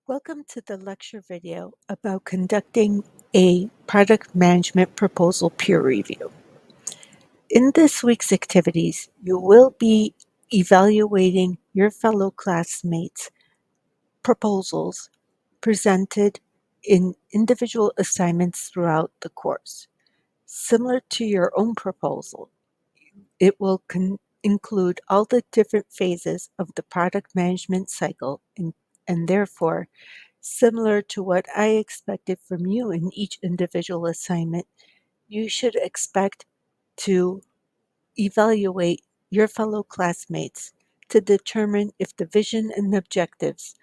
Welcome to the lecture video about conducting a product management proposal peer review. In this week's activities, you will be evaluating your fellow classmates' proposals presented in individual assignments throughout the course. Similar to your own proposal, it will include all the different phases of the product management cycle and therefore similar to what I expected from you in each individual assignment, you should expect to evaluate your fellow classmates to determine if the vision and objectives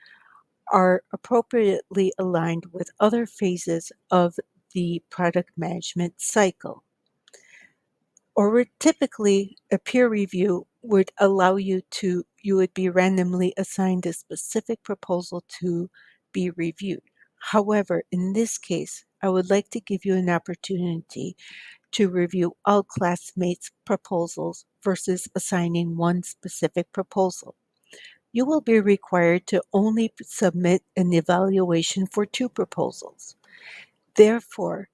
are appropriately aligned with other phases of the product management cycle. Or typically, a peer review would allow you would be randomly assigned a specific proposal to be reviewed. However, in this case, I would like to give you an opportunity to review all classmates' proposals versus assigning one specific proposal. You will be required to only submit an evaluation for two proposals. Therefore,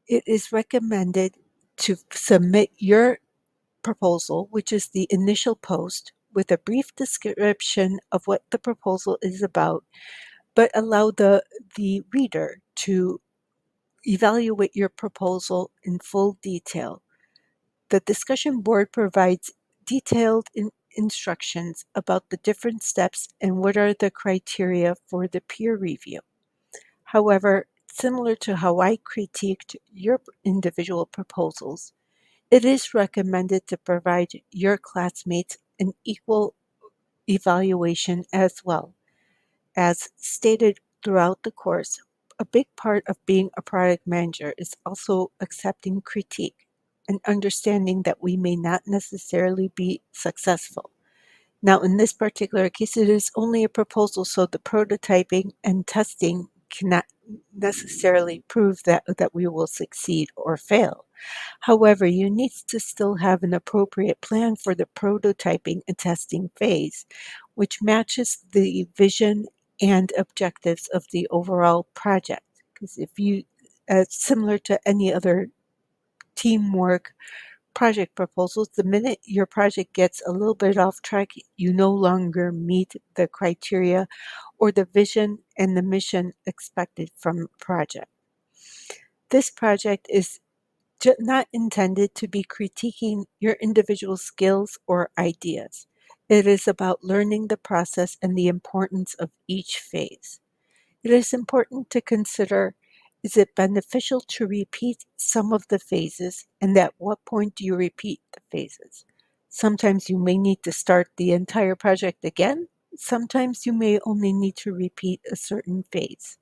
it is recommended to submit your proposal, which is the initial post, with a brief description of what the proposal is about, but allow the reader to evaluate your proposal in full detail. The discussion board provides detailed instructions about the different steps and what are the criteria for the peer review. However, similar to how I critiqued your individual proposals, it is recommended to provide your classmates an equal evaluation as well. As stated throughout the course, a big part of being a product manager is also accepting critique and understanding that we may not necessarily be successful. Now, in this particular case, it is only a proposal, so the prototyping and testing cannot necessarily prove that we will succeed or fail. However, you need to still have an appropriate plan for the prototyping and testing phase, which matches the vision and objectives of the overall project. Because if you, similar to any other teamwork project proposals, the minute your project gets a little bit off track, you no longer meet the criteria or the vision and the mission expected from a project. This project is not intended to be critiquing your individual skills or ideas. It is about learning the process and the importance of each phase. It is important to consider, is it beneficial to repeat some of the phases, and at what point do you repeat the phases? Sometimes you may need to start the entire project again. Sometimes you may only need to repeat a certain phase.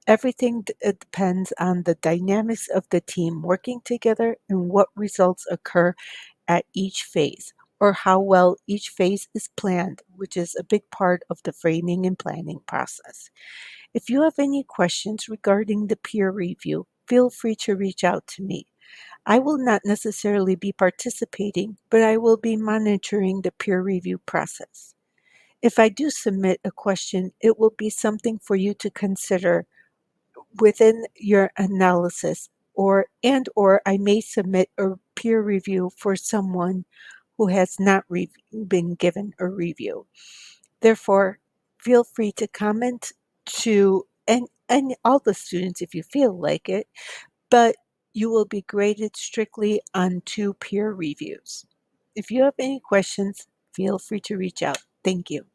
Everything depends on the dynamics of the team working together and what results occur at each phase, or how well each phase is planned, which is a big part of the framing and planning process. If you have any questions regarding the peer review, feel free to reach out to me. I will not necessarily be participating, but I will be monitoring the peer review process. If I do submit a question, it will be something for you to consider within your analysis, or I may submit a peer review for someone who has not been given a review. Therefore, feel free to comment to and all the students if you feel like it, but you will be graded strictly on 2 peer reviews. If you have any questions, feel free to reach out. Thank you.